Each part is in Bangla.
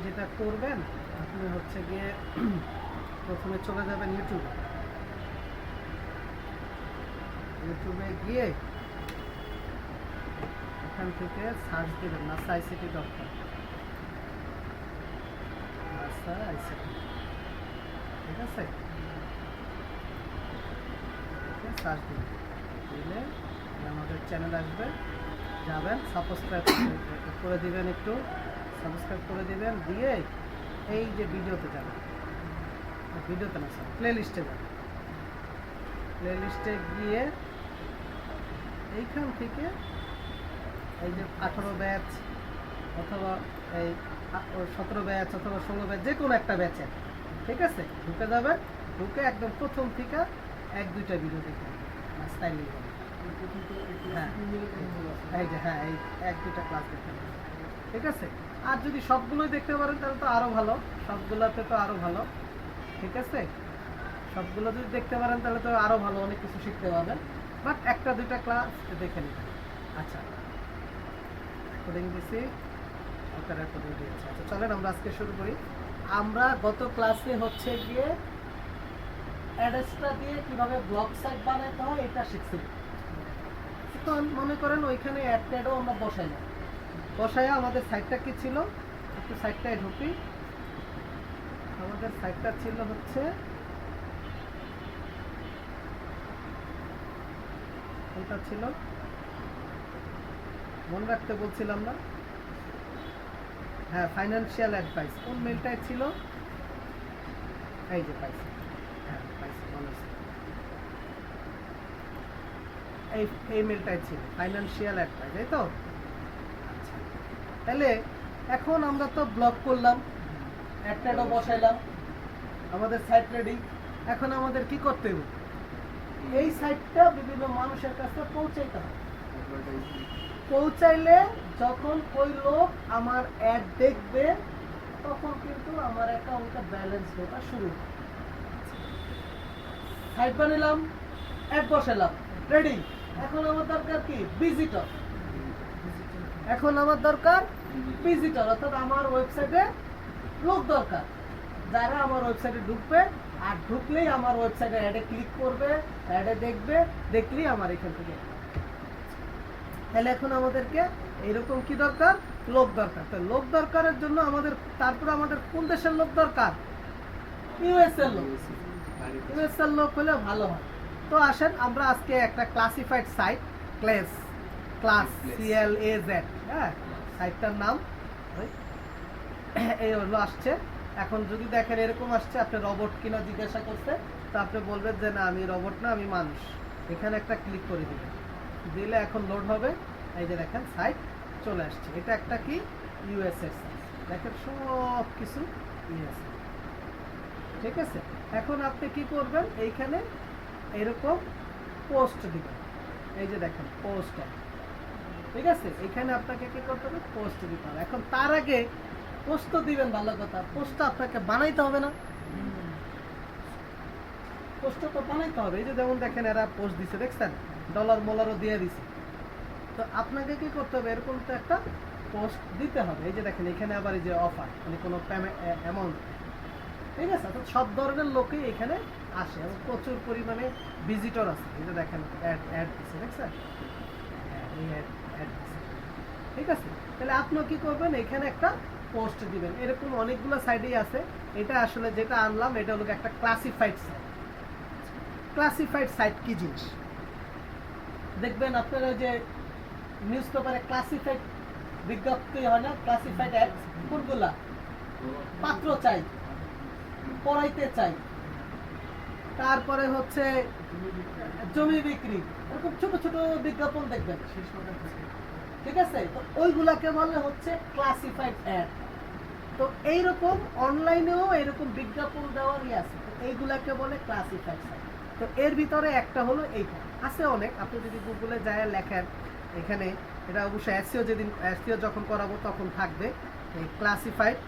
যেটা করবেন, আপনি হচ্ছে গিয়ে প্রথমে চলে যাবেন ইউটিউবে গিয়ে এখান থেকে সার্চ দেবেন nasaict.com, nasaict, ঠিক আছে? সার্চ দিলে আমাদের চ্যানেল আসবে, যাবেন, সাবস্ক্রাইব করে দিবেন, একটু সাবস্ক্রাইব করে দিবেন, দিয়ে এই যে ভিডিওতে যাবেন, ভিডিওতে না স্যার প্লে লিস্টে যাবেন। প্লে লিস্টে গিয়ে এইখান থেকে এই যে 18 ব্যাচ অথবা এই 17 ব্যাচ অথবা 16 ব্যাচ, যে কোনো একটা ব্যাচে, ঠিক আছে, ঢুকে যাবেন। ঢুকে একদম প্রথম থেকে 1-2টা ভিডিও দেখে স্টাইলিং হবে। হ্যাঁ এই যে হ্যাঁ এই 1-2টা ক্লাস দেখতে হবে, ঠিক আছে? আর যদি সবগুলোই দেখতে পারেন তাহলে তো আরও ভালো, সবগুলোতে তো আরও ভালো, ঠিক আছে? সবগুলো যদি দেখতে পারেন তাহলে তো আরও ভালো, অনেক কিছু শিখতে পারবেন। বাট 1-2টা ক্লাস দেখে নেবেন। আচ্ছা, রেকর্ডিং দিছি, ওটা রেকর্ডিং দিয়েছি। আচ্ছা চলেন আমরা আজকে শুরু করি। আমরা গত ক্লাসে হচ্ছে গিয়ে অ্যাড্রেসটা দিয়ে কিভাবে ব্লগ সাইট বানাতে হয় এটা শিখছি। তো মনে করেন ওইখানে অ্যাডও আমরা বসাইলাম, বসাইয়া আমাদের সাইটটা কি ছিল, একটু সাইটটায় ঢুকি। আমাদের সাইটটা ছিল হচ্ছে কোনটা ছিল মনে রাখতে বলছিলাম না? হ্যাঁ, ফাইন্যান্সিয়াল অ্যাডভাইস। কোন মেলটাই ছিল? এই যে পাইছি, হ্যাঁ পাইছি, মনে আছে, এই মেলটাই ছিল ফাইন্যান্সিয়াল অ্যাডভাইস, এই তো? আচ্ছা, তাহলে এখন আমরা তো ব্লগ করলাম, অ্যাডও বসাইলাম, আমাদের সাইট রেডি। এখন আমাদের কি করতে হবে? এই সাইটটা বিভিন্ন মানুষের কাছে পৌঁছাইতে হবে। পৌঁছাইলে যখন ওই লোক আমার অ্যাড দেখবে তখন কিন্তু আমার অ্যাকাউন্টটা ব্যালেন্স দেওয়া শুরু হবে। সাইট বানালাম, অ্যাড বসালাম, রেডি। এখন আমার দরকার কি? ভিজিটর। এখন আমার দরকার ভিজিটর, অর্থাৎ আমার ওয়েবসাইটে লোক দরকার, যারা আমার ওয়েবসাইটে ঢুকবে, আর ঢুকলেই আমার ওয়েবসাইটে অ্যাডে ক্লিক করবে, অ্যাডে দেখবে, দেখলেই আমার এখান থেকে। তাহলে এখন আমাদেরকে এরকম কি দরকার? লোক দরকার। তো লোক দরকারের জন্য আমাদের, তারপরে আমাদের কোন দেশের লোক দরকার? ইউএস এর লোক। ইউএস এর লোক হলে ভালো হয়। তো আসেন আমরা আজকে একটা ক্লাসিফাইড সাইট, ক্লাস CLAZ, হ্যাঁ সাইটটার নাম এই হলো আসছে। এখন যদি দেখেন এরকম আসছে, আপনি রোবট কিনা জিজ্ঞাসা করতে, তো আপনি বলবেন যে না আমি রোবট না, আমি মানুষ। এখানে একটা ক্লিক করে দিবেন, দিলে এখন লোড হবে। এই যে দেখেন সাইট চলে আসছে। এটা একটা কি? USA site. দেখেন সব কিছু ইউএসএ, ঠিক আছে? এখন আপনি কি করবেন? এইখানে এরকম পোস্ট দিবেন। এই যে দেখেন পোস্ট, ঠিক আছে? এখানে আপনাকে কি করতে হবে? পোস্ট দিতে হবে। এখন তার আগে পোস্ট তো দিবেন, ভালো কথা, পোস্টটা আপনাকে বানাইতে হবে না? পোস্টটা তো বানাইতে হবে। এই যে যেমন দেখেন এরা পোস্ট দিছে, দেখছেন $মলারও দিয়ে দিছে। তো আপনাকে কি করতে হবে? এরকম তো একটা পোস্ট দিতে হবে। এই যে দেখেন এখানে আবার এই যে অফার, মানে কোনো অ্যামাউন্ট, ঠিক আছে? তো সব ধরনের লোকই এখানে আসে এবং প্রচুর পরিমাণে ভিজিটর আছে। এই যে দেখেন অ্যাড দিচ্ছে, দেখছেন এই অ্যাড দিচ্ছে, ঠিক আছে? তাহলে আপনিও কি করবেন? এখানে একটা পোস্ট দিবেন। এরকম অনেকগুলো সাইডেই আছে। এটা আসলে যেটা আনলাম এটা হলো একটা ক্লাসিফাইড সাইট। ক্লাসিফাইড সাইট কি জিনিস দেখবেন আপনারা, যে নিউজ পেপারে ক্লাসিফাইড বিজ্ঞপ্তি হয় না, ক্লাসিফাইড অ্যাড, কোনগুলা? পাত্র চাই, পড়াইতে চাই, তারপরে হচ্ছে জমি বিক্রি, এরকম ছোট ছোট বিজ্ঞাপন দেখবেন, ঠিক আছে? তো ওইগুলাকে বলে হচ্ছে ক্লাসিফাইড অ্যাড। তো এইরকম অনলাইনেও এরকম বিজ্ঞাপন দেওয়ারই আছে, এইগুলাকে বলে ক্লাসিফাইড সাইট। তো এর ভিতরে একটা হলো এইটা, আছে অনেক। আপনি যদি গুগলে যায় লেখেন এখানে, এটা অবশ্যই এসইও, যেদিন এসইও যখন করাবো তখন থাকবে এই ক্লাসিফাইড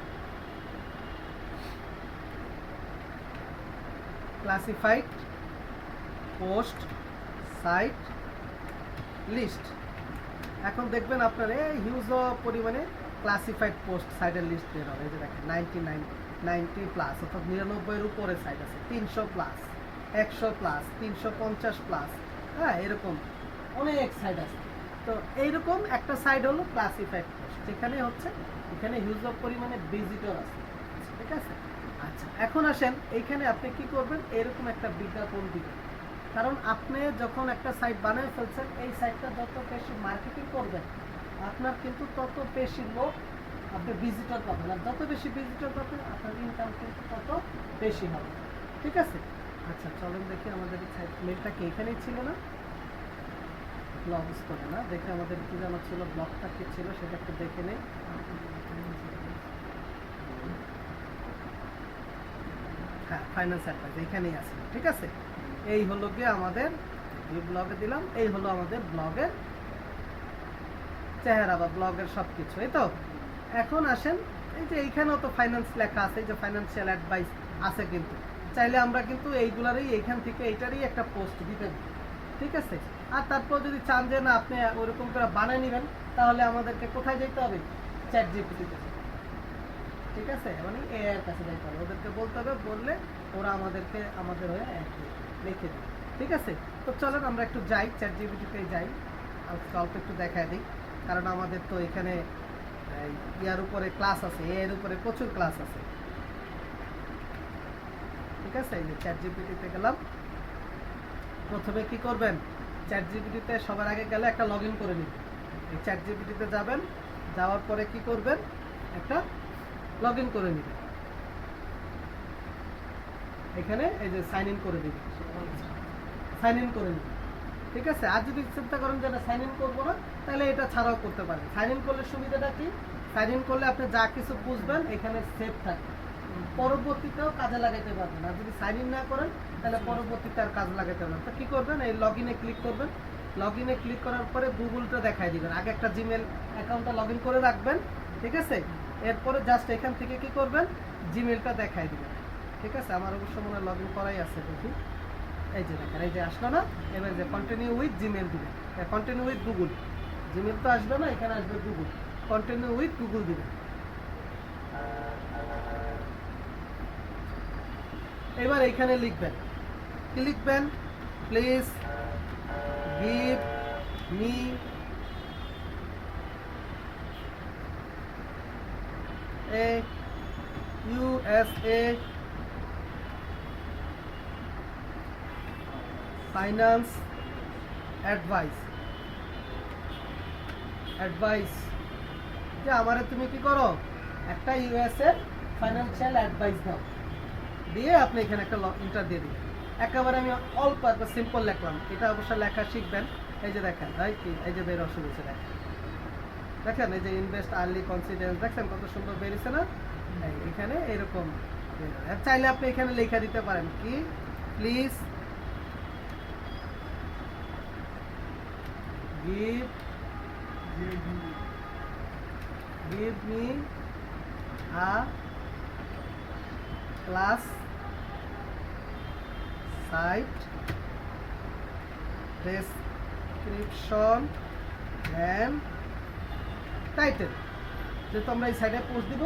পোস্ট সাইট লিস্ট। এখন দেখবেন আপনারা হিউজ পরিমাণে ক্লাসিফাইড পোস্ট সাইটের লিস্ট বের হবে। এই যে দেখেন 99 90 প্লাস, অর্থাৎ 99 এর উপরে সাইট আছে, 300 প্লাস, 100 প্লাস, 350 প্লাস, হ্যাঁ এরকম অনেক সাইট আছে। তো এইরকম একটা সাইট হলো ক্লাসিফাইড পোস্ট, যেখানে হচ্ছে এখানে হিউজ পরিমাণে ভিজিটর আছে, ঠিক আছে। আচ্ছা এখন আসেন এইখানে আপনি কি করবেন, এরকম একটা বিজ্ঞাপন দিবেন। কারণ আপনি যখন একটা সাইট বানিয়ে ফেলছেন, এই সাইটটা যত বেশি মার্কেটিং করবেন আপনার কিন্তু তত বেশি লোক আপনি ভিজিটর পাবেন, আর যত বেশি ভিজিটর পাবেন আপনার ইনকাম কিন্তু তত বেশি হবে, ঠিক আছে। আচ্ছা চলেন দেখি আমাদের সাইট মেলটা কি এখানেই ছিল না, ব্লগস করে না, দেখে আমাদের কি জানা ছিল, ব্লগটা কি ছিল সেটা একটু দেখে নেই। হ্যাঁ ফাইন্যান্স অ্যাডভাইস এখানেই আছে, ঠিক আছে। এই হলো গিয়ে আমাদের ব্লগে দিলাম, এই হলো আমাদের ব্লগের চেহারা বা ব্লগের সব কিছু, এই তো। এখন আসেন এই যে এইখানেও তো ফাইন্যান্স লেখা আছে, এই যে ফাইন্যান্সিয়াল অ্যাডভাইস আছে, কিন্তু চাইলে আমরা কিন্তু এইগুলারই এইখান থেকে এইটারই একটা পোস্ট দিতে পারি, ঠিক আছে। আর তারপর যদি চান যে না আপনি ওরকম করে বানিয়ে নেবেন, তাহলে আমাদেরকে কোথায় যেতে হবে, চ্যাট জিপিটিতে, ঠিক আছে, মানে এআই এর কাছে যাইতে হবে, ওদেরকে বলতে হবে, বললে ওরা আমাদেরকে আমাদের হয়ে লিখে দেবে, ঠিক আছে। তো চলেন আমরা একটু যাই চ্যাট জিপিটিতে যাই, অল্প একটু দেখায় দিই, কারণ আমাদের তো এখানে ইয়ার উপরে ক্লাস আছে, এর উপরে প্রচুর ক্লাস আছে, ঠিক আছে। এই যে চ্যাট জিপিটিতে গেলাম, প্রথমে কি করবেন, চ্যাট জিপিটিতে সবার আগে গেলে একটা লগ ইন করে নিবেন, এই চ্যাট জিপিটিতে যাবেন, যাওয়ার পরে কি করবেন, একটা লগ ইন করে নেবেন, এখানে এই যে সাইন ইন করে দিবেন, সাইন ইন করে নেবেন, ঠিক আছে। আর যদি চিন্তা করেন যে সাইন ইন করবো না, তাহলে এটা ছাড়াও করতে পারেন। সাইন ইন করলে সুবিধাটা কি, সাইন ইন করলে আপনি যা কিছু বুঝবেন এখানে সেভ থাকে, পরবর্তীতেও কাজে লাগাইতে পারবেন। আর যদি সাইন ইন না করেন তাহলে পরবর্তীতে আর কাজে লাগাইতে পারবেন। তো কি করবেন, এই লগ ইনে ক্লিক করবেন, লগ ইনে ক্লিক করার পরে গুগলটা দেখাই দিবেন, আগে একটা জিমেল অ্যাকাউন্টটা লগ ইন করে রাখবেন, ঠিক আছে। এরপরে জাস্ট এখান থেকে কি করবেন, জিমেলটা দেখাই দিবেন, ঠিক আছে। আমার অবশ্য মনে হয় লগ ইন করাই আছে, দেখি, এই যে দেখেন, এই যে আসলো না, এবার যে কন্টিনিউ উইথ জিমেল দিবেন, কন্টিনিউ উইথ গুগল, জিমেল তো আসবে না, এখানে আসবে গুগল, কন্টিনিউ উইথ গুগল দিবেন। এবার এখানে লিখবেন, কি লিখবেন, please give me a USA finance advice, যে আমারে তুমি কি করো, একটা USA ফাইন্যান্সিয়াল অ্যাডভাইস দাও, দিয়ে আপনি এখানে একটা ইন্টার দিয়ে দিবেন। একেবারে আমি অল্প একটা সিম্পল লিখলাম, এটা অবশ্য লেখা শিখবেন। এই যে দেখেন, এই যে বের অসুবিধা দেখেন, দেখেন এই যে ইনভেস্ট আর্লি কনসিডেন্স, দেখছেন কত সুন্দর বেরিয়েছে না, এখানে এরকম। চাইলে আপনি এখানে লেখা দিতে পারেন কি, please give me a class site description and title, যেহেতু আমরা এই সাইডে পোস্ট দিব,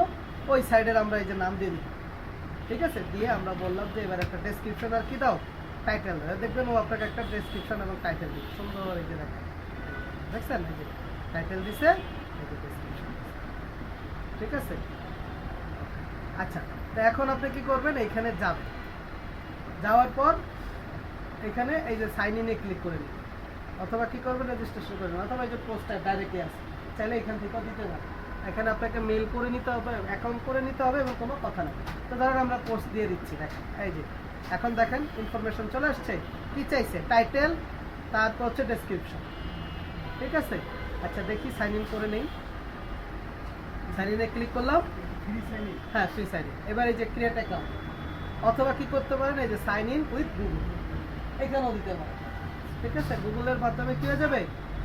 ওই সাইডের আমরা এই যে নাম দিয়ে দিব, ঠিক আছে। দিয়ে আমরা বললাম যে এবার একটা ডেসক্রিপশন আর কি দাও, টাইটেল, দেখবেন ও আপনাকে একটা ডেসক্রিপশন এবং টাইটেল দিবে, সুন্দর এই যে দেখেন, দেখছেন এই যে টাইটেল দিছে, এই যে ডেসক্রিপশন, ঠিক আছে। আচ্ছা, তো এখন আপনি কি করবেন, এইখানে যাবেন, যাওয়ার পর এখানে এই যে সাইন ইনে ক্লিক করে নিন, অথবা কি করবেন, রেজিস্ট্রেশন করবেন, অথবা এই যে পোস্টটা ডাইরেক্টলি আসে, চাইলে এখান থেকে দিতে পারেন। এখানে আপনাকে মেল করে নিতে হবে, অ্যাকাউন্ট করে নিতে হবে এবং কোনো কথা নেই। তো ধরেন আমরা পোস্ট দিয়ে দিচ্ছি, দেখেন এই যে এখন দেখেন ইনফরমেশন চলে আসছে, কি চাইছে, টাইটেল, তারপর হচ্ছে ডেসক্রিপশন, ঠিক আছে। আচ্ছা দেখি সাইন ইন করে নেই, সাইন ইনে ক্লিক করলাম, হ্যাঁ ফ্রি সাইন ইন। এবার এই যে ক্রিয়েট অ্যাকাউন্ট, অথবা কি করতে পারেন, এই যে সাইন ইন উইথ গুগল, এখানেও দিতে পারেন, ঠিক আছে। গুগলের মাধ্যমে কি হয়ে যাবে,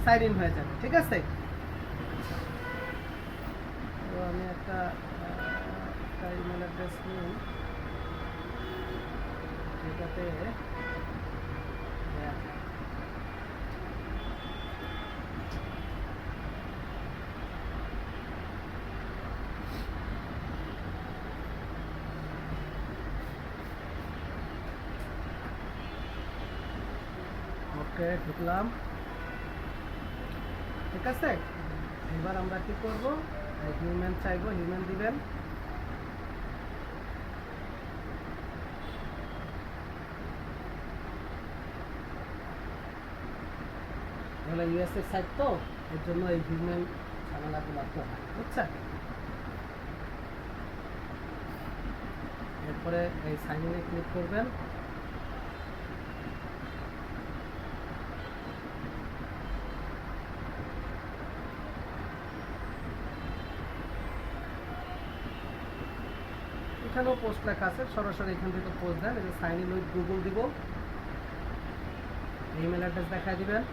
সাইন ইন হয়ে যাবে, ঠিক আছে। তো আমি একটা ইমেল অ্যাড্রেস নিই, যেটাতে ওকে, ঢুকলাম। ঠিক আছে, এবার আমরা কি করব, হিউম্যান চাইবো, হিউম্যান দিবেন। তাহলে ইউএস এর সাইট তো, এর জন্য এই হিউম্যান ঝামেলাগুলো হয়, বুঝছেন? এরপরে এই সাইন ইনে ক্লিক করবেন। এখানেও পোস্ট লেখা আছে, সরাসরি এখান থেকে পোস্ট দেন। এই যে সাইন ইন উইথ গুগল দিব, ইমেল অ্যাড্রেস দেখায় দিবেন।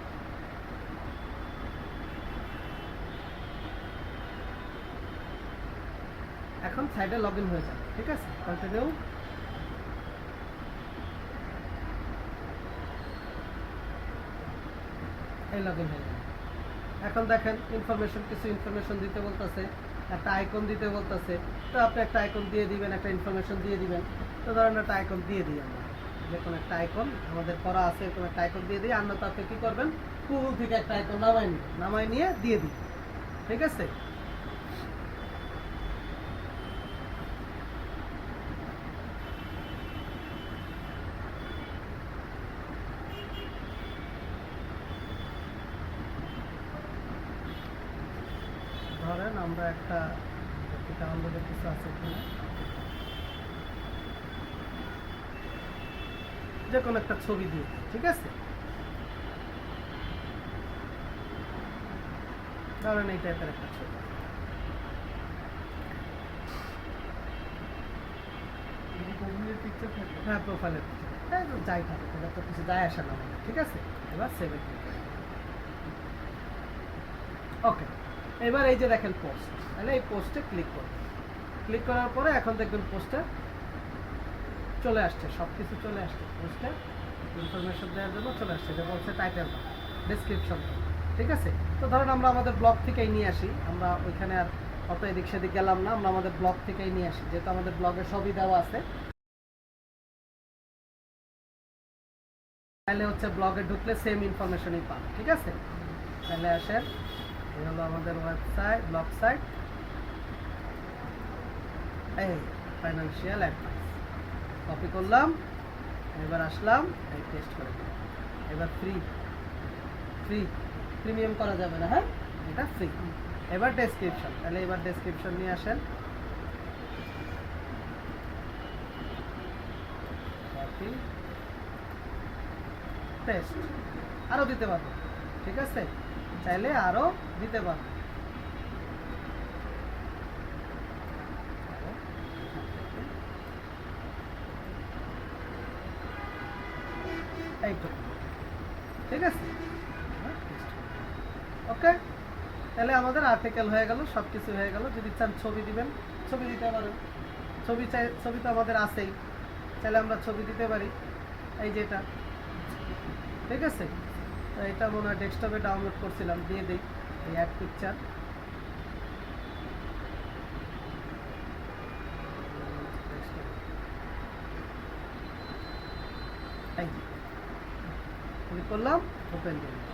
এখন সাইটে লগ ইন হয়ে যাবে। ঠিক আছে, কন্টিনিউ। এই লগ ইন হয়ে যাবে। এখন দেখেন ইনফরমেশন, কিছু ইনফরমেশন দিতে বলতেছে, একটা আইকন দিতে বলতেছে। তো আপনি একটা আইকন দিয়ে দিবেন, একটা ইনফরমেশন দিয়ে দিবেন। তো ধরেন একটা আইকন দিয়ে দিই আমরা, যে কোনো একটা আইকন আমাদের করা আছে, এরকম একটা আইকন দিয়ে দিই। আর না তো আপনি কী করবেন, গুগল থেকে একটা আইকন নামাই নিয়ে দিয়ে দিই। ঠিক আছে, ধরেন আমরা একটা ডাউনলোডের কিছু আছে এখানে, যে কোনো একটা ছবি দিয়ে দিই। ঠিক আছে, ধরেন এই টাইপের একটা ছবি। হ্যাঁ, প্রোফাইলের যাই থাকে, এটা তো কিছু যায় আসে না আমাদের। ঠিক আছে, এবার সেভে ক্লিক করি। ওকে, এবার এই যে দেখেন পোস্ট, তাহলে এই পোস্টে ক্লিক করুন। ক্লিক করার পরে এখন দেখবেন পোস্টে চলে আসছে, সব কিছু চলে আসছে। পোস্টে ইনফরমেশন দেওয়ার জন্য চলে আসছে, এটা বলছে টাইটেল, ডেসক্রিপশন। ঠিক আছে, তো ধরেন আমরা আমাদের ব্লগ থেকেই নিয়ে আসি, আমরা ওইখানে আর অত এদিক সেদিক গেলাম না, আমরা আমাদের ব্লগ থেকেই নিয়ে আসি, যেহেতু আমাদের ব্লগে সবই দেওয়া আছে। তাহলে হচ্ছে ব্লগে ঢুকলে সেম ইনফরমেশনই পান। ঠিক আছে, তাহলে আসেন, এই হলো আমাদের ওয়েবসাইট, ব্লগ সাইট, এই ফাইন্যান্সিয়াল অ্যাডভাইস। কপি করলাম, এবার আসলাম, এই টেস্ট করে দিলাম। এবার প্রিমিয়াম করা যাবে না, হ্যাঁ, এটা ফ্রি। এবার ডেসক্রিপশন, তাহলে এবার ডেসক্রিপশন নিয়ে আসেন। কপি পেস্ট, আরও দিতে পারবো। ঠিক আছে, চাইলে আরও দিতে পারবো। এইটুকু। ঠিক আছে, ওকে, তাহলে আমাদের আর্টিকেল হয়ে গেল, সব কিছু হয়ে গেল। যদি চান ছবি দিবেন, ছবি দিতে পারেন। ছবি তো আমাদের আছেই, চাইলে আমরা ছবি দিতে পারি। এই যে এটা, ঠিক আছে, তো এটা মনে হয় ডেস্কটপে ডাউনলোড করছিলাম, দিয়ে দিই। এই অ্যাড পিকচার, ক্লিক করলাম, ওপেন করলাম।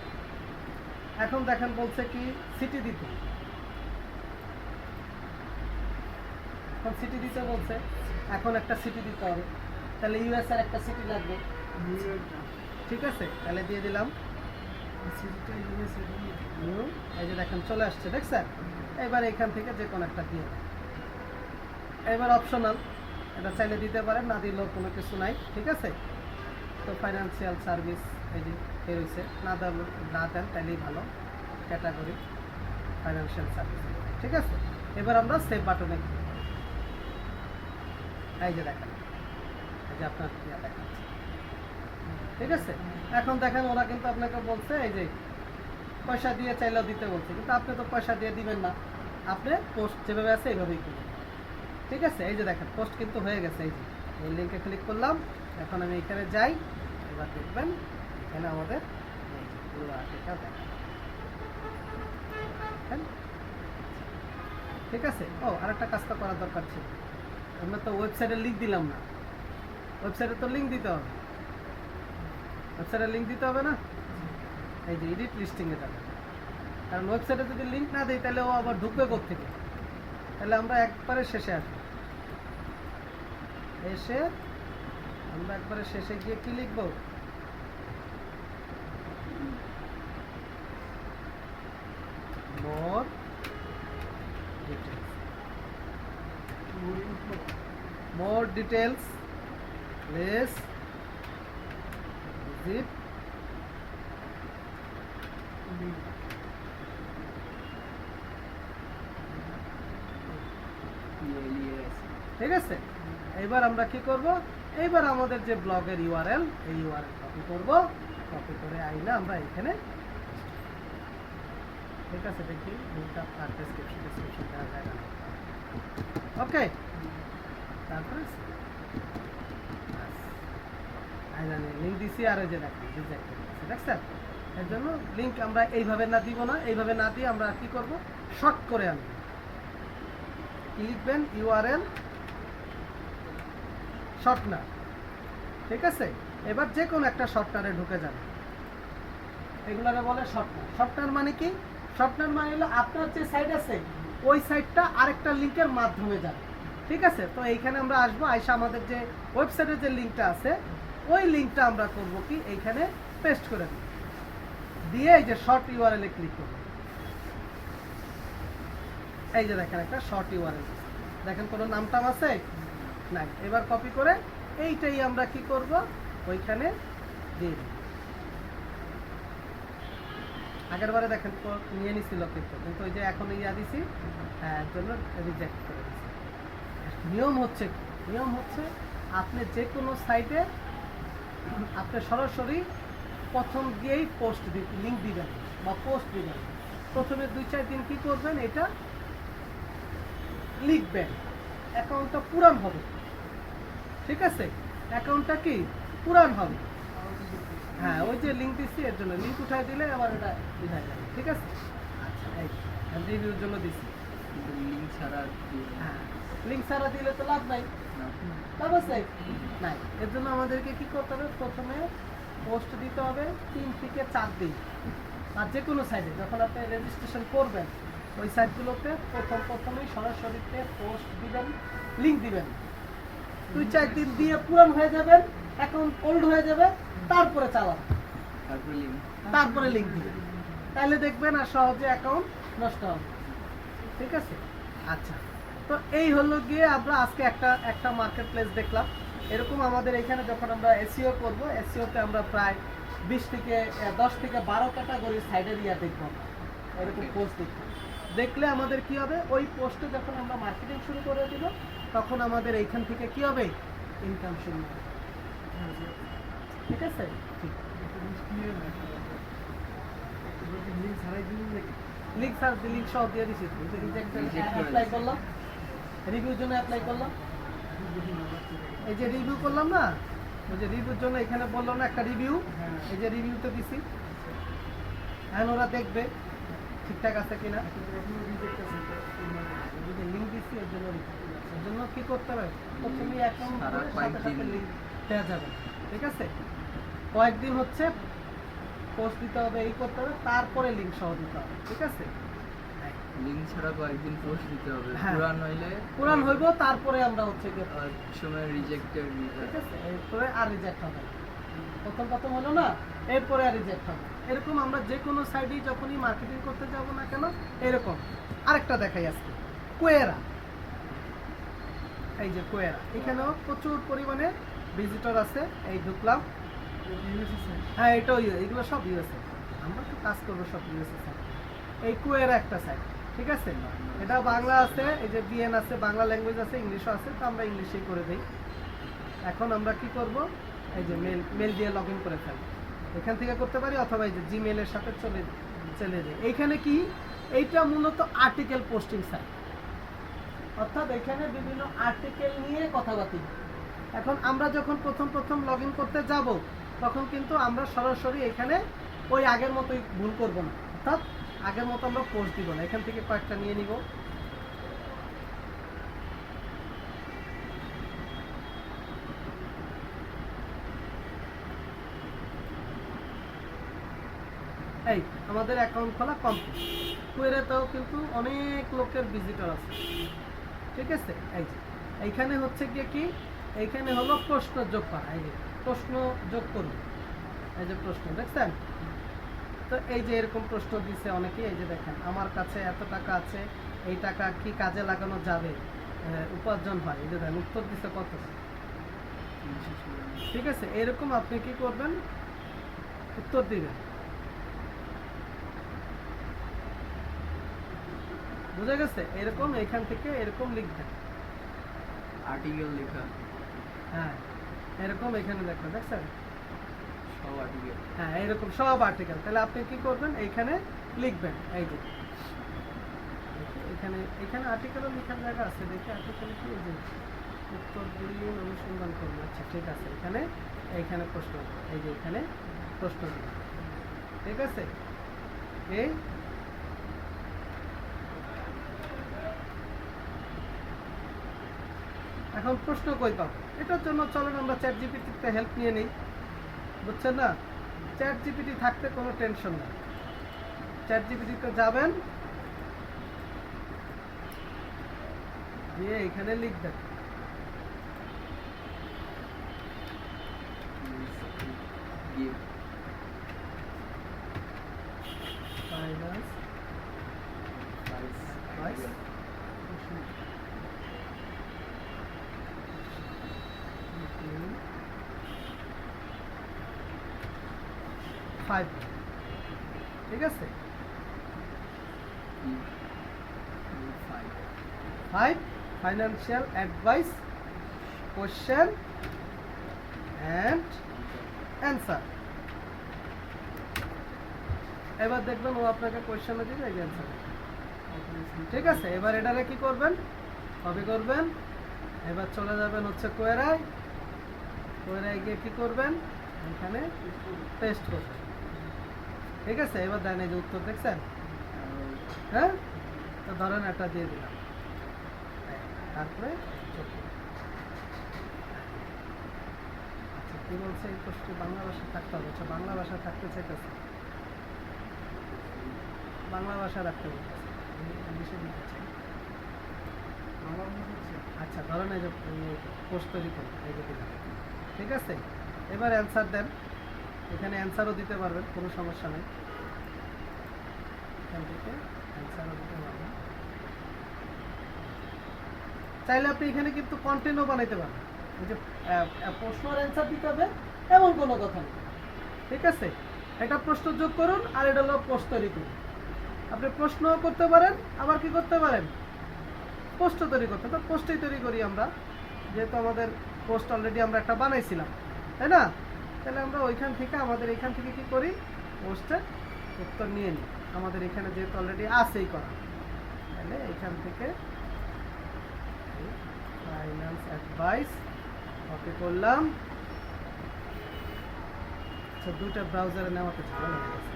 এখন দেখেন বলছে কি সিটি দিতে, এখন সিটি দিতে বলছে, এখন একটা সিটি দিতে হবে। তাহলে ইউএস এর একটা সিটি লাগবে। ঠিক আছে, তাহলে দিয়ে দিলাম। এই যে দেখেন চলে আসছে, দেখছেন? এবার এখান থেকে যে কোনো একটা দিয়ে, এবার অপশনাল, এটা চাইলে দিতে পারেন, না দিলেও কোনো কিছু নাই। ঠিক আছে, তো ফাইন্যান্সিয়াল সার্ভিস এই যে বের হয়েছে, না দেন তাইলেই ভালো। Category financial service. ঠিক আছে, এবার আমরা সেভ বাটনে ক্লিক করি। এই যে দেখেন, এই যে আপনার দেখাচ্ছে। ঠিক আছে, এখন দেখেন ওরা কিন্তু আপনাকে বলছে এই যে পয়সা দিয়ে চাইলেও দিতে বলছে, কিন্তু আপনি তো পয়সা দিয়ে দিবেন না, আপনি পোস্ট যেভাবে আছে এইভাবেই করবেন। ঠিক আছে, এই যে দেখেন পোস্ট কিন্তু হয়ে গেছে। এই যে এই লিঙ্কে ক্লিক করলাম, এখন আমি এখানে যাই। এবার দেখবেন এখানে আমাদের এই যে পুরো আর্টিকেল দেখেন। ঠিক আছে, ও আরেকটা কাজটা করার দরকার ছিল, আমরা তো ওয়েবসাইটের লিঙ্ক দিলাম না। ওয়েবসাইটে তো লিঙ্ক দিতে হবে, ওয়েবসাইটের লিঙ্ক দিতে হবে না। এই যে এডিট লিস্টিং এ যাবেন, কারণ ওয়েবসাইটে যদি লিঙ্ক না দেই তাহলে ও আবার ঢুকবে কোত্থেকে। তাহলে আমরা একবারে শেষে আসবো, এসে আমরা একবারে শেষে গিয়ে কি লিখবো, more details, more details less visit ঠিক আছে। এবার আমরা কি করব, এইবার আমাদের যে ব্লগের ইউআরএল, এই ইউআরএল কপি করব, কপি করে আইনা আমরা এখানে, ঠিক আছে, দেখি লিংকটা আর ডেসক্রিপশন দেওয়া যায় না, ওকে। তারপরে আইনা লিংক দিছি আর ওই যে দেখেন রিজেক্ট হয়ে গেছে, দেখছেন। এর জন্য লিংক আমরা এইভাবে না দিব না, এইভাবে না দিয়ে আমরা কি করব, শর্ট করে আনবো। কি লিখবেন, ইউআরএল শর্টনার, ঠিক আছে। এবার যে কোনো একটা শর্টনারে ঢুকে যাবে, এগুলারে বলে শর্টনার। শর্টনার মানে কি, শর্টনার মানে হলো আপনার যে সাইট আছে ওই সাইটটা আরেকটা লিংকের মাধ্যমে যাবে, ঠিক আছে। তো এইখানে আমরা আসবো, আইসা আমাদের যে ওয়েবসাইটের যে লিংকটা আছে ওই লিংকটা আমরা করব কি, এইখানে পেস্ট করে দিই, দিয়ে এই যে শর্ট ইউআরএল এ ক্লিক করব। এই যে দেখেন একটা শর্ট ইউআরএল, দেখেন কোনো নাম টাম আছে নাই। এবার কপি করে এইটাই আমরা কি করব, ওইখানে দিয়ে দিই। আগের বারে দেখেন নিয়ে নিছিল কিন্তু ওই যে এখন ইয়া দিছি, এর জন্য রিজেক্ট করে দিছি। নিয়ম হচ্ছে আপনি যে কোনো সাইটে আপনি সরাসরি প্রথম গিয়েই পোস্ট লিংক দিবেন বা পোস্ট দিবেন। প্রথমে 2-4 দিন কি করবেন, এটা লিখবেন, অ্যাকাউন্টটা পুরান হবে, ঠিক আছে। অ্যাকাউন্টটা কি পুরান হবে, হ্যাঁ ওই যে লিংক দিচ্ছি এর জন্য লিংক উঠাই দিলে আবার এটা উঠাই যাবে, ঠিক আছে। আচ্ছা, এই রিভিউর জন্য দিচ্ছি, লিংক ছাড়া, হ্যাঁ লিংক ছাড়া দিলে তো লাভ নাই, লাভ আছে নাই। এর জন্য আমাদেরকে কি করতে হবে, প্রথমে পোস্ট দিতে হবে 3 থেকে 4 দিন। আর যে কোনো সাইটে যখন আপনি রেজিস্ট্রেশন করবেন ওই সাইটগুলোতে প্রথমেই সরাসরিতে পোস্ট দিবেন, লিংক দিবেন। 2-4 দিন দিয়ে পুরান হয়ে যাবেন, অ্যাকাউন্ট ওল্ড হয়ে যাবে, তারপরে চালাবেন, তারপরে লিংক দিবেন, তাহলে দেখবেন আর সহজে অ্যাকাউন্ট নষ্ট হবে, ঠিক আছে। আচ্ছা, তো এই হলো গিয়ে আমরা আজকে একটা মার্কেট প্লেস দেখলাম। এরকম আমাদের এখানে যখন আমরা এসইও করব, এসইওতে আমরা প্রায় 10 থেকে 12 ক্যাটাগরির সাইডের ইয়া দেখবো, এরকম পোস্ট দেখবো। দেখলে আমাদের কি হবে, ওই পোস্টে যখন আমরা মার্কেটিং শুরু করে দিব তখন আমাদের এইখান থেকে কি হবে, ইনকাম শুরু হবে, ঠিক আছে। লিংক সহ দিয়ে দিচ্ছি, অ্যাপ্লাই করলাম, রিভিউর জন্য অ্যাপ্লাই করলাম, এই যে রিভিউ করলাম না, ওই যে রিভিউর জন্য এখানে বললো না একটা রিভিউ, এই যে রিভিউতে দিছি, এখন ওরা দেখবে ঠিকঠাক আছে কিনা। লিংক দিচ্ছি এর জন্য কি করতে হবে, প্রথমেই অ্যাকাউন্ট সাথে সাথে লিংক দেওয়া যাবে, ঠিক আছে। কয়েকদিন হচ্ছে পোস্ট দিতে হবে, এই করতে হবে, তারপরে লিংক সহ দিতে হবে, ঠিক আছে। লিংক ছাড়া কয়েকদিন পোস্ট দিতে হবে, পুরান হইব, তারপরে আমরা হচ্ছে কি সময় রিজেক্টেড, ঠিক আছে, এরপরে আর রিজেক্ট হবে, প্রথম হলো না, এরপরে আর রিজেক্ট হবে। এরকম আমরা যে কোনো সাইডেই যখনই মার্কেটিং করতে যাব না কেন, এরকম আরেকটা দেখাই আজকে, কোয়েরা। এই যে কোয়েরা, এখানেও প্রচুর পরিমাণে ভিজিটর আছে। এই ঢুকলাম, হ্যাঁ এটাও এগুলো সব ইউএসএ, আমরা তো কাজ করবো সব ইউএসএ সাইট। এই কোয়েরা একটা সাইট, ঠিক আছে, এটা বাংলা আছে, এই যে বিএন আছে, বাংলা ল্যাঙ্গুয়েজ আছে, ইংলিশও আছে, তো আমরা ইংলিশেই করে দিই। এখন আমরা কি করব, এই যে মেল দিয়ে লগ ইন করে ফেলবো, এখান থেকে করতে পারি, অথবা এই যে জিমেলের সাথে চলে যাই। এইখানে কি, এইটা মূলত আর্টিকেল পোস্টিং সাইট, অর্থাৎ এখানে বিভিন্ন আর্টিকেল নিয়ে কথাবার্তা। এখন আমরা যখন প্রথম লগ ইন করতে যাব তখন কিন্তু আমরা সরাসরি এখানে ওই আগের মতোই ভুল করব না, অর্থাৎ আগের মতো আমরা পোস্ট দিব না। এখান থেকে কয়েকটা নিয়ে নিব, এই আমাদের অ্যাকাউন্ট খোলা কমপ্লিট। কুয়েরাতেও কিন্তু অনেক লোকের ভিজিটর আছে, ঠিক আছে। এই যে এইখানে হচ্ছে গিয়ে কি, এইখানে হলো প্রশ্ন যোগ করা। এই যে প্রশ্ন যোগ করুন, এই যে প্রশ্ন দেখছেন তো, এই যে এরকম প্রশ্ন দিছে অনেকেই। এই যে দেখেন আমার কাছে এত টাকা আছে, এই টাকা কি কাজে লাগানো যাবে, উপার্জন হয়। এই যে দেখেন উত্তর দিছে কত, ঠিক আছে। এরকম আপনি কি করবেন, উত্তর দিবেন, বুঝা গেছে। এরকম এখান থেকে এরকম লিখবেন, আর্টিকেল লেখা, হ্যাঁ এরকম এখানে দেখবেন, দেখছেন, সব আর্টিকেল। হ্যাঁ এরকম সব আর্টিকেল। তাহলে আপনি কি করবেন, এইখানে লিখবেন। এই যে এখানে এখানে আর্টিকেলও লেখার জায়গা আছে, দেখে আর্টিকেল কি, এই যে উত্তর দিয়ে অনুসন্ধান করবেন। আচ্ছা ঠিক আছে, এখানে এইখানে প্রশ্ন, এই যে এখানে প্রশ্ন দিবেন, ঠিক আছে। এই এখন প্রশ্ন কই পাবো, এটার জন্য চলেন আমরা চ্যাট জিপিটিতে হেল্প নিয়ে নিই, বুঝছেন না। চ্যাট জিপিটি থাকতে কোনো টেনশন নেই। চ্যাট জিপিটিতে যাবেন, দিয়ে এখানে লিখবেন ফাইন্যান্স অ্যাডভাইস 5, ঠিক আছে। 5 financial advice question and answer. এবার দেখবেন ও আপনাকে কোশ্চেনও দিবে, এই অ্যান্সার, ঠিক আছে। এবার এটারে কি করবেন, কপি করবেন, এবার চলে যাবেন হচ্ছে কোয়েরায়। কোয়েরায় গিয়ে কি করবেন, এখানে পেস্ট করবেন, ঠিক আছে। এবার দেন, এই যে উত্তর দেখছেন, হ্যাঁ। তো ধরেন একটা দিয়ে দিলাম, তারপরে আচ্ছা কি বলছে, এই প্রশ্ন বাংলা ভাষা থাকতে হবে। আচ্ছা বাংলা ভাষা থাকতে চাইতেছে, বাংলা ভাষা রাখতে বলতেছে, ইংলিশে দিতে চাই। আচ্ছা ধরেন এই যে পোস্ট তৈরি করুন, এই যে দিলাম, ঠিক আছে। এবার অ্যান্সার দেন, এখানে অ্যান্সারও দিতে পারবেন, কোনো সমস্যা নেই। এখান থেকে অ্যান্সারও দিতে পারবেন, চাইলে আপনি এখানে কিন্তু কন্টেন্টও বানাইতে পারবেন। এই যে প্রশ্ন আর অ্যান্সার দিতে হবে এমন কোনো কথা নেই, ঠিক আছে। একটা প্রশ্ন যোগ করুন আর এটা হলো পোস্ট তৈরি করুন। আপনি প্রশ্নও করতে পারেন, আবার কি করতে পারেন, পোস্ট তৈরি করতে। তো পোস্টই তৈরি করি আমরা, যেহেতু আমাদের পোস্ট অলরেডি আমরা একটা বানাইছিলাম, তাই না। তাহলে আমরা ওইখান থেকে আমাদের এখান থেকে কি করি, পোস্টের উত্তর নিয়ে নিই। আমাদের এখানে যেহেতু অলরেডি আছেই করা, তাহলে এখান থেকে ফাইন্যান্স অ্যাডভাইস কপি করলাম। আচ্ছা দুইটা ব্রাউজারে নেওয়াতে ঝামেলা হয়ে গেছে,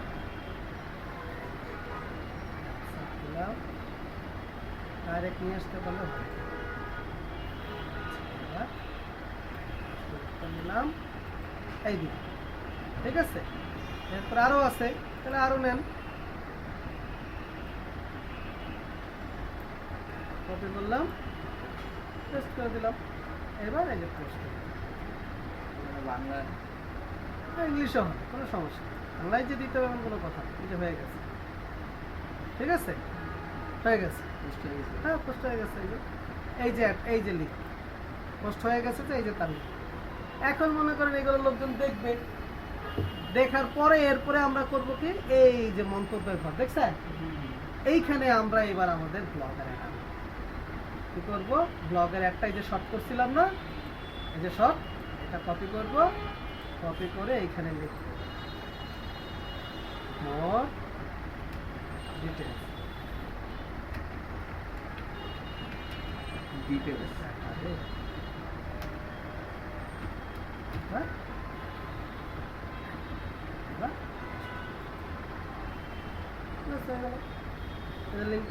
ডাইরেক্ট নিয়ে আসতে পারলে হয়। নিলাম, এই দিন, ঠিক আছে। এরপর আরো আছে, তাহলে আরো নেন, কপি করলাম, পেস্ট করে দিলাম। এবার এই যে পোস্ট বাংলা, ইংলিশও হবে, কোনো সমস্যা নেই। বাংলায় যে দিতে হবে এমন কোনো কথা নেই। এই যে হয়ে গেছে, ঠিক আছে, হয়ে গেছে, পোস্ট হয়ে গেছে। হ্যাঁ পোস্ট হয়ে গেছে। এই যে এই যে লিখ পোস্ট হয়ে গেছে, তো এই যে তার লিখ। এখন মনে করেন এগুলো লোকজন দেখবে, দেখার পরে এরপরে আমরা করব কি, এই যে মন্তব্যের ঘর দেখছেন, এইখানে আমরা এবার আমাদের ব্লগের অ্যাড কি করবো, ব্লগের একটা এই যে শর্ট করছিলাম না, এই যে শর্ট, এটা কপি করব, কপি করে এইখানে লিখব মোর ডিটেলস, ডিটেলস।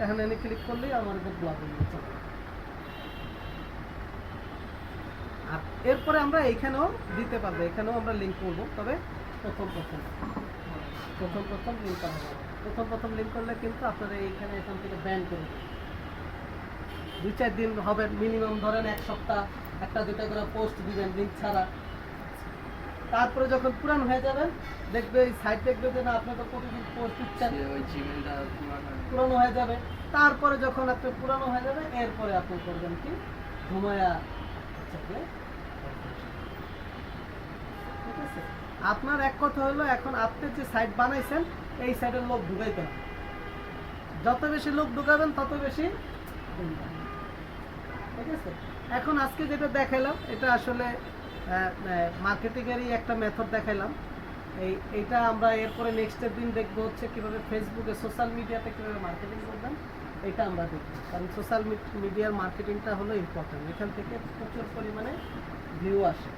এখানে ক্লিক করলেই আমার ব্লগ চলে। আর এরপরে আমরা এইখানেও দিতে পারবো, এখানেও আমরা লিঙ্ক করবো, তবে প্রথম প্রথম লিঙ্ক করা হবে। প্রথম লিঙ্ক করলে কিন্তু আপনারা এইখানে এখান থেকে ব্যান করে দেবে। 2-4 দিন হবে মিনিমাম, ধরেন 1 সপ্তাহ, 1-2টা করে পোস্ট দিবেন লিঙ্ক ছাড়া। তারপরে যখন পুরান হয়ে যাবেন, দেখবে এই সাইট দেখবে যে না আপনি তো প্রতিদিন পোস্ট দিচ্ছেন, সে ওই জিমেলটা পুরানো হয়ে যাবে। তারপরে যখন আপনি পুরানো হয়ে যাবে, এরপরে আপনি করবেন কি ঘুমায়া হচ্ছে। ঠিক আছে, আপনার এক কথা হলো এখন আপনি যে সাইট বানাইছেন এই সাইটের লোক ঢুকাইতে হবে। যত বেশি লোক ঢুকাবেন তত বেশি income। ঠিক আছে, এখন আজকে যেটা দেখাইলাম এটা আসলে মার্কেটিংয়েরই একটা মেথড দেখাইলাম। এইটা আমরা এরপরে নেক্সটের দিন দেখবো হচ্ছে কিভাবে ফেসবুকে সোশ্যাল মিডিয়াতে কিভাবে মার্কেটিং করবেন, এটা আমরা দেখবো। কারণ সোশ্যাল মিডিয়ার মার্কেটিংটা হলো ইম্পর্টেন্ট, এখান থেকে প্রচুর পরিমাণে ভিউ আসে।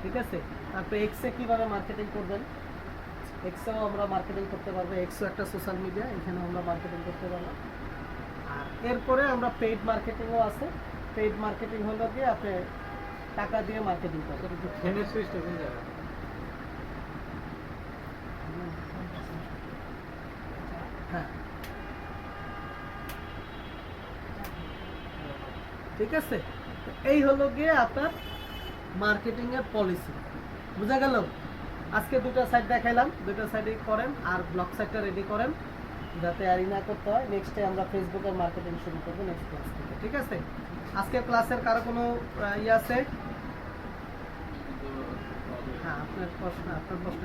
ঠিক আছে, তারপরে এক্সে কিভাবে মার্কেটিং করবেন, এক্সেও আমরা মার্কেটিং করতে পারবো। এক্সও একটা সোশ্যাল মিডিয়া, এখানেও আমরা মার্কেটিং করতে পারবো। আর এরপরে আমরা পেইড মার্কেটিংও আছে। পেইড মার্কেটিং হলো কি আপনি টাকা দিয়ে মার্কেটিং করবেন। ফ্যানের সুইচটা কোন জায়গায়? হ্যাঁ, ঠিক আছে, তো এই হলো গিয়ে আপনার মার্কেটিং এর পলিসি। বুঝা গেল? আজকে 2টা সাইট দেখাইলাম, 2টা সাইডই করেন আর ব্লগ সাইটটা রেডি করেন যাতে আর না করতে হয়। নেক্সটে আমরা ফেসবুকের মার্কেটিং শুরু করবো নেক্সট ক্লাস থেকে। ঠিক আছে, আজকের ক্লাসের কারো কোনো ইয়ে আছে? হ্যাঁ, আপনার প্রশ্ন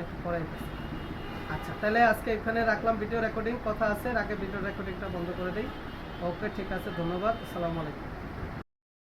একটু পরেই আছে। আচ্ছা, তাহলে আজকে এখানে রাখলাম ভিডিও রেকর্ডিং। কথা আছে, রাখে ভিডিও রেকর্ডিংটা বন্ধ করে দিই। ওকে, ঠিক আছে, ধন্যবাদ, আসসালামু আলাইকুম।